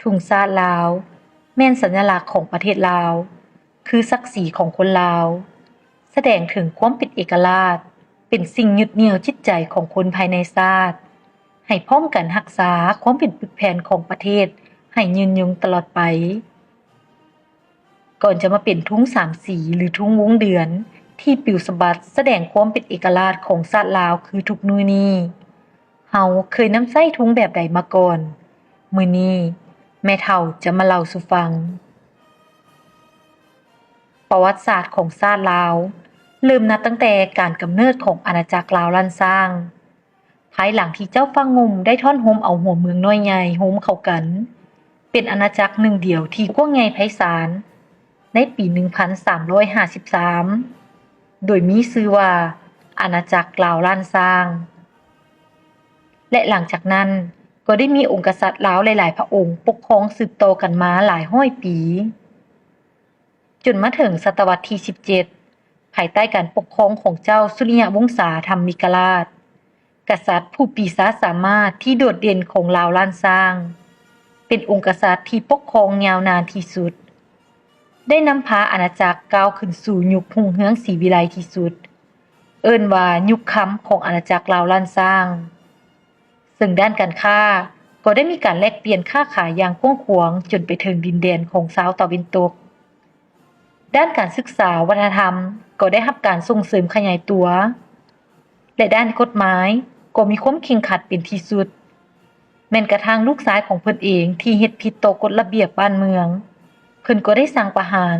ธงชาติลาวแม่นสัญลักษณ์ของประเทศลาวคือศักดิ์ศรีของคนลาวแสดงถึงความเป็นเอกราชเป็นสิ่งยึดเหนี่ยวจิตใจของคนภายในชาติให้พร้อมกันรักษาความเป็นปึกแผ่นของประเทศให้ยืนยงตลอดไปก่อนจะมาเป็นธงสามสีหรือธงวงเดือนที่ปลิวสะบัดแสดงความเป็นเอกราชของชาติลาวคือทุกมื้อนี้เฮาเคยนำใช้ธงแบบใดมาก่อนมื้อนี้แม่เฒ่าจะมาเล่าสู่ฟังประวัติศาสตร์ของชาติลาวเริ่มนับตั้งแต่การกำเนิดของอาณาจักรลาวลันซางภายหลังที่เจ้าฟังงุ่มได้ท่อนโฮมเอาหัวเมืองน้อยใหญ่โฮมเข้ากันเป็นอาณาจักรหนึ่งเดียวที่กว้างใหญ่ไพศาลในปี 1353 โดยมีชื่อว่าอาณาจักรลาวลันซางและหลังจากนั้นก็ได้มีองค์กษัตริย์ลาวหลายๆพระองค์ปกครองสืบต่อกันมาหลายร้อยปีจนมาถึงศตวรรษที่ 17 ภายใต้การปกครองของเจ้าสุริยวงศาธรรมิกราชกษัตริย์ผู้ปีศาจสามารถที่โดดเด่นของลาวล้านซางเป็นองค์กษัตริย์ที่ปกครองยาวนานที่สุดได้นำพาอาณาจักรก้าวขึ้นสู่ยุครุ่งเรืองศรีวิไลย์ที่สุดเอิ้นว่ายุคค่ำของอาณาจักรลาวล้านซางซึ่งด้านการค้าก็ได้มีการแลกเปลี่ยนค้าขายอย่างกว้างขวางจนไปถึงดินแดนของชาวตะวันตกด้านการศึกษาวัฒนธรรมก็ได้รับการส่งเสริมขยายตัวและด้านกฎหมายก็มีความเคร่งครัดเป็นที่สุดแม้นกระทั่งลูกชายของเพิ่นเองที่เฮ็ดผิดต่อกฎระเบียบบ้านเมืองเพิ่นก็ได้สั่งประหาร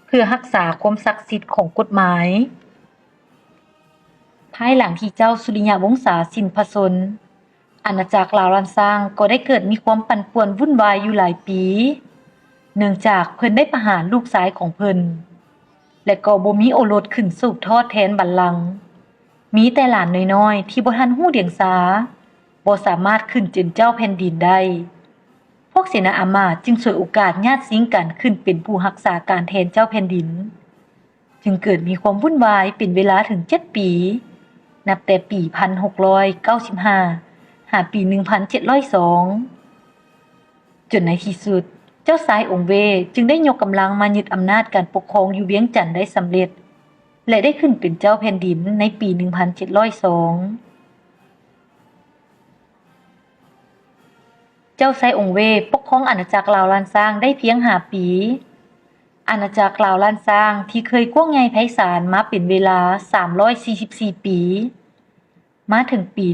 เพื่อรักษาความศักดิ์สิทธิ์ของกฎหมายภายหลังที่เจ้าสุริยวงศาสิ้นพระชนม์อาณาจักรลาวล้านซางก็ได้เกิดมีความปั่นป่วนวุ่นวายอยู่หลายปีเนื่องจากเพิ่นได้ประหารลูกชายของเพิ่นและก็บ่มีโอรสขึ้นสืบทอดแทนบัลลังก์มีแต่หลานน้อยๆที่บ่ทันฮู้เดียงสาบ่สามารถขึ้นเป็นเจ้าแผ่นดินได้พวกเสนาอามาตย์จึงฉวยโอกาสญาติสิงกันขึ้นเป็นผู้รักษาการแทนเจ้าแผ่นดินจึงเกิดมีความวุ่นวายเป็นเวลาถึง7ปีนับแต่ปี 1695 หาปี 1702 จนในที่สุดเจ้าชายองค์เวจึงได้ยกกำลังมายึดอำนาจการปกครองอยู่เวียงจันทน์ได้สำเร็จและได้ขึ้นเป็นเจ้าแผ่นดินในปี 1702 เจ้าชายองค์เวปกครองอาณาจักรลาวล้านซางได้เพียง5ปีอาณาจักรลาวล้านซางที่เคยกว้างใหญ่ไพศาลมาเป็นเวลา344ปีมาถึงปี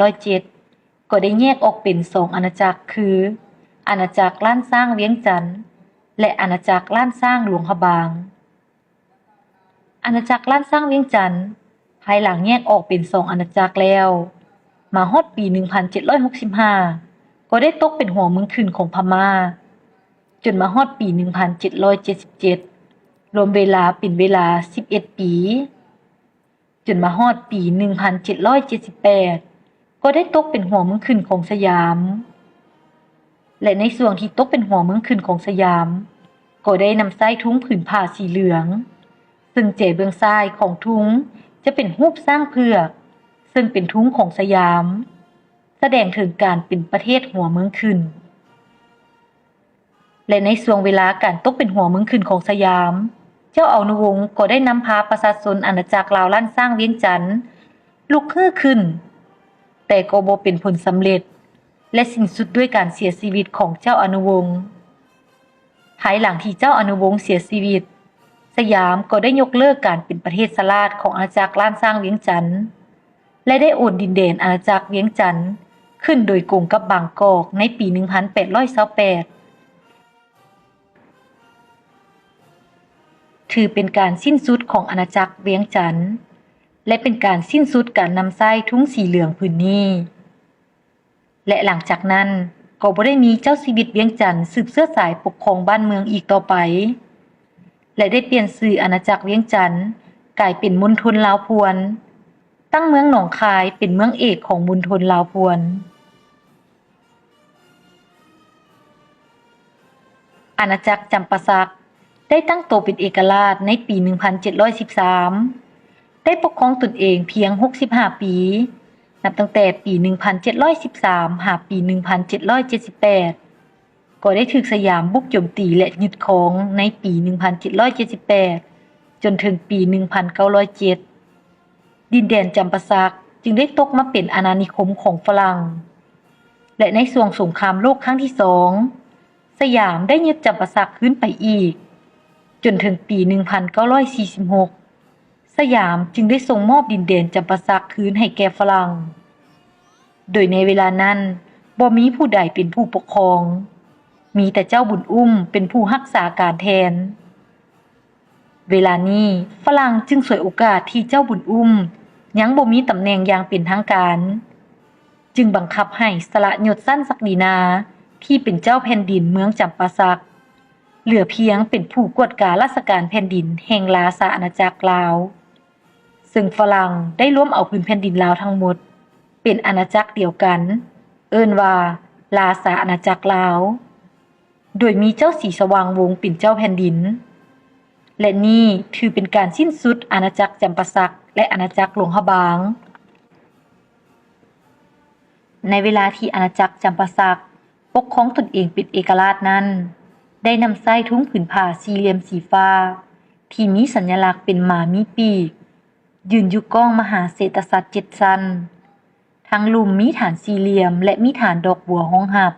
1707 ก็ได้แยกออกเป็น2อาณาจักรคืออาณาจักรล้านซางเวียงจันทน์และอาณาจักรล้านซางหลวงพะบางอาณาจักรล้านซางเวียงจันทน์ภายหลังแยกออกเป็น2อาณาจักรแล้วมาฮอดปี 1765 ก็ได้ตกเป็นหัวเมืองขึ้นของพม่าจนมาฮอดปี 1777 รวมเวลาเป็นเวลา11ปีจนมาฮอดปี 1778 ก็ได้ตกเป็นหัวเมืองขึ้นของสยามและในส่วนที่ตกเป็นหัวเมืองขึ้นของสยามก็ได้นำใช้ทุ้งผืนผ้าสีเหลืองซึ่งเจเบื้องซ้ายของทุ้งจะเป็นรูปสร้างเผือกซึ่งเป็นทุ้งของสยามแสดงถึงการเป็นประเทศหัวเมืองขึ้นและในช่วงเวลาการตกเป็นหัวเมืองขึ้นของสยามเจ้าอนุวงศ์ก็ได้นำพาประชาชนอาณาจักรลาวล้านซางเวียงจันทน์ลุกฮือขึ้นแต่ก็บ่เป็นผลสำเร็จและสิ้นสุดด้วยการเสียชีวิตของเจ้าอนุวงศ์ภายหลังที่เจ้าอนุวงศ์เสียชีวิตสยามก็ได้ยกเลิกการเป็นประเทศสลาดของอาณาจักรล้านซางเวียงจันทน์และได้โอนดินแดนอาณาจักรเวียงจันทน์ขึ้นโดยกงกับบางกอกในปี 1828 ถือเป็นการสิ้นสุดของอาณาจักรเวียงจันทน์และเป็นการสิ้นสุดการนำใช้ทุ้งสีเหลืองผืนนี้และหลังจากนั้นก็บ่ได้มีเจ้าชีวิตเวียงจันทน์สืบเชื้อสายปกครองบ้านเมืองอีกต่อไปและได้เปลี่ยนชื่ออาณาจักรเวียงจันทน์กลายเป็นมณฑลลาวพวนตั้งเมืองหนองคายเป็นเมืองเอกของมณฑลลาวพวนอาณาจักรจำปาสักได้ตั้งตนเป็นเอกราชในปี 1713 ได้ปกครองตนเองเพียง 65 ปีนับตั้งแต่ปี 1713 หาปี 1778 ก็ได้ถูกสยามบุกโจมตีและยึดครองในปี 1778 จนถึงปี 1907 ดินแดนจำปาสักจึงได้ตกมาเป็นอาณานิคมของฝรั่ง และในช่วงสงครามโลกครั้งที่ 2 สยามได้ยึดจำปาสักขึ้นไปอีก จนถึงปี 1946 สยามจึงได้ส่งมอบดินแดนจำปาสักคืนให้แก่ฝรั่ง โดยในเวลานั้นบ่มีผู้ใดเป็นผู้ปกครอง มีแต่เจ้าบุญอุ้มเป็นผู้รักษาการแทน เวลานี้ฝรั่งจึงฉวยโอกาสที่เจ้าบุญอุ้มยังบ่มีตำแหน่งอย่างเป็นทางการ จึงบังคับให้สละยศสั้นศักดินาที่เป็นเจ้าแผ่นดินเมืองจำปาสัก เหลือเพียงเป็นผู้กวดการราชการแผ่นดินแห่งลาซาอาณาจักรลาว ซึ่งฝรั่งได้รวมเอาพื้นแผ่นดินลาวทั้งหมดเป็นอาณาจักรเดียวกัน เอิ้นว่าลาซาอาณาจักรลาว โดยมีเจ้าศรีสว่างวงศ์เป็นเจ้าแผ่นดิน และนี่ถือเป็นการสิ้นสุดอาณาจักรจำปาสักและอาณาจักรหลวงพระบาง ในเวลาที่อาณาจักรจำปาสักปกครองตนเองเป็นเอกราชนั้นได้นำไส้ทุ้งผืนผ้าสี่เหลี่ยมสีฟ้าที่มีสัญลักษณ์เป็นหมามีปีกยืนอยู่ก้องมหาเศรษฐศาสตร์7ชั้นทั้งลุ่มมีฐานสี่เหลี่ยมและมีฐานดอกบัวห้องหับ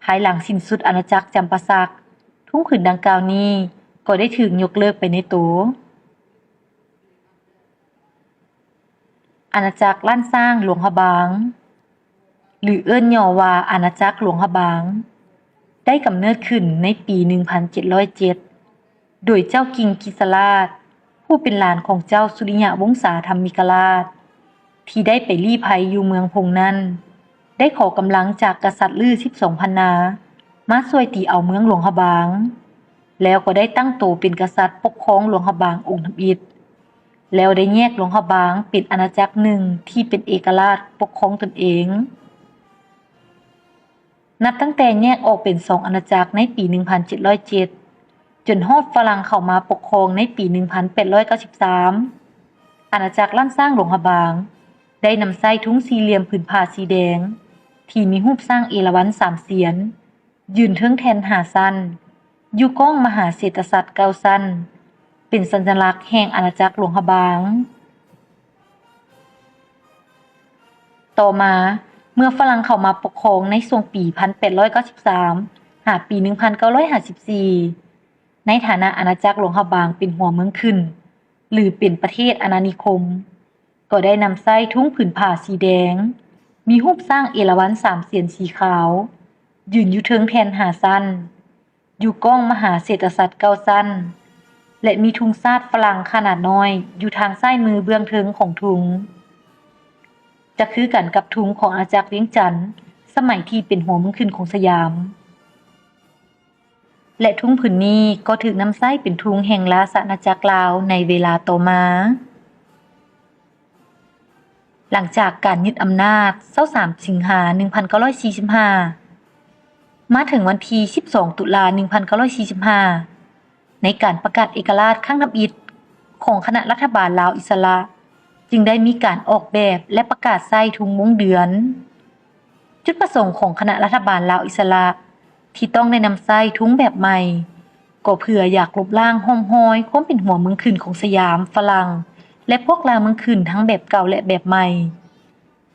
ภายหลังสิ้นสุดอาณาจักรจำปาสักทุ้งผืนดังกล่าวนี้ก็ได้ถูกยกเลิกไปในตัวอาณาจักรล้านสร้างหลวงพระบางหรือเอิ้นย่อว่าอาณาจักรหลวงพระบางได้กำเนิดขึ้นในปี 1707 โดยเจ้ากิ่งกิษราชผู้เป็นหลานของเจ้าสุริยะวงศาธรรมิกราชที่ได้ไปลี้ภัยอยู่เมืองพงนั้นได้ขอกำลังจากกษัตริย์ลือ12 พรรณามาช่วยตีเอาเมืองหลวงพระบางแล้วก็ได้ตั้งโตเป็นกษัตริย์ปกครองหลวงพระบางองค์ทำอิฐแล้วได้แยกหลวงพระบางเป็นอาณาจักรหนึ่งที่เป็นเอกราชปกครองตนเองนับตั้งแต่แยกออกเป็น2อาณาจักรในปี 1707 จนฮอดฝรั่งเข้ามาปกครองในปี 1893 อาณาจักรล้านสร้างหลวงพระบางได้นำไส้ทุ้งสี่เหลี่ยมผืนผ้าสีแดงที่มีรูปสร้างเอราวัณ3เสียนยืนเทิงแทน5สั้นอยู่ก้องมหาเศรษฐศาสตร์9สั้นเป็นสัญลักษณ์แห่งอาณาจักรหลวงพระบางต่อมาเมื่อฝรั่งเข้ามาปกครองในช่วงปี 1893 หาปี 1954 ในฐานะอาณาจักรหลวงพระบางเป็นหัวเมืองขึ้นหรือเป็นประเทศอาณานิคมก็ได้นำไส้ทุ้งผืนผ้าสีแดงมีรูปสร้างเอราวัณ3เสียนสีขาวยืนอยู่เทิงแทน5สั้นอยู่ก้องมหาเศรษฐศาสตร์9สั้นและมีธงชาติฝรั่งขนาดน้อยอยู่ทางซ้ายมือเบื้องเทิงของธงจะคือกันกับธงของอาณาจักรเวียงจันทน์สมัยที่เป็นหัวเมืองขึ้นของสยามและธงผืนนี้ก็ถูกนำไส้เป็นธงแห่งราชอาณาจักรลาวในเวลาต่อมาหลังจากการยึดอำนาจ23 สิงหา 1945 มาถึงวันที่ 12 ตุลา 1945 ในการประกาศเอกราชครั้งนับอิฐของคณะรัฐบาลลาวอิสระจึงได้มีการออกแบบและประกาศใส่ธงม้งเดือนจุดประสงค์ของคณะรัฐบาลลาวอิสระที่ต้องได้นำใส่ธงแบบใหม่ก็เพื่ออยากลบล้างห้อมห้อยความเป็นหัวเมืองขึ้นของสยามฝรั่งและพวกลาวเมืองขึ้นทั้งแบบเก่าและแบบใหม่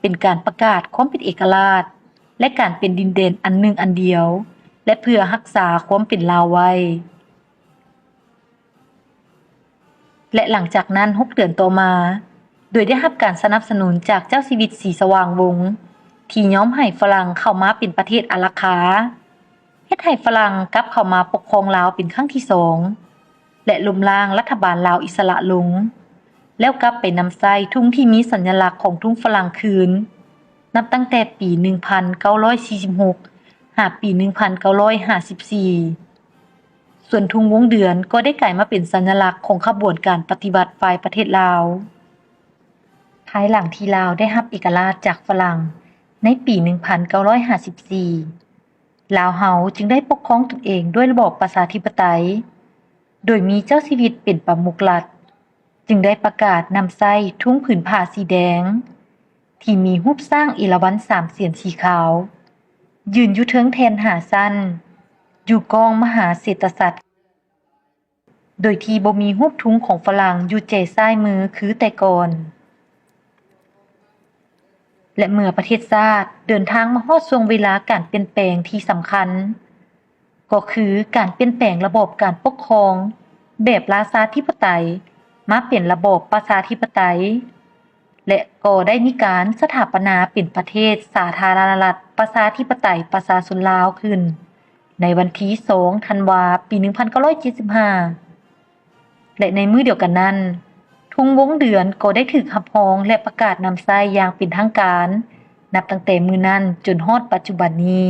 เป็นการประกาศความเป็นเอกราชและการเป็นดินแดนอันหนึ่งอันเดียวและเพื่อรักษาความเป็นลาวไว้และหลังจากนั้น6 เดือนต่อมาโดยได้รับการสนับสนุนจากเจ้าชีวิตศรีสว่างวงศ์ที่ยอมให้ฝรั่งเข้ามาเป็นประเทศอารักขาเฮ็ดให้ฝรั่งกลับเข้ามาปกครองลาวเป็นครั้งที่2และล้มล้างรัฐบาลลาวอิสระลงแล้วกลับไปนำไส้ทุ่งที่มีสัญลักษณ์ของทุ่งฝรั่งคืนนับตั้งแต่ปี 1946 หาปี 1954 ส่วนทุ่งวงเดือนก็ได้กลายมาเป็นสัญลักษณ์ของขบวนการปฏิวัติฝ่ายประเทศลาวภายหลังที่ลาวได้รับเอกราชจากฝรั่งในปี 1954 ลาวเฮาจึงได้ปกครองตนเองด้วยระบอบประชาธิปไตยโดยมีเจ้าชีวิตเป็นประมุขรัฐจึงได้ประกาศนำไส้ทุ่งผืนผ้าสีแดงที่มีรูปสร้างเอราวัณ3เสียนสีขาว ยืนอยู่เทิงแทนหาสั้นอยู่กองมหาเศรษฐศาสตร์โดยที่บ่มีรูปทุงของฝรั่งอยู่เจซ้ายมือคือแต่ก่อนและเมื่อประเทศชาติเดินทางมาฮอดช่วงเวลาการเปลี่ยนแปลงที่สำคัญก็คือการเปลี่ยนแปลงระบบการปกครองแบบราชาธิปไตยมาเป็นระบอบประชาธิปไตยและก็ได้มีการสถาปนาเป็นประเทศสาธารณรัฐประชาธิปไตยประชาชนลาวขึ้นในวันที่2ธันวาปี1975และในมื้อเดียวกันนั้นทุ่งวงเดือนก็ได้ถูกรับรองและประกาศนำใช้อย่างเป็นทางการนับตั้งแต่มื้อนั้นจนฮอดปัจจุบันนี้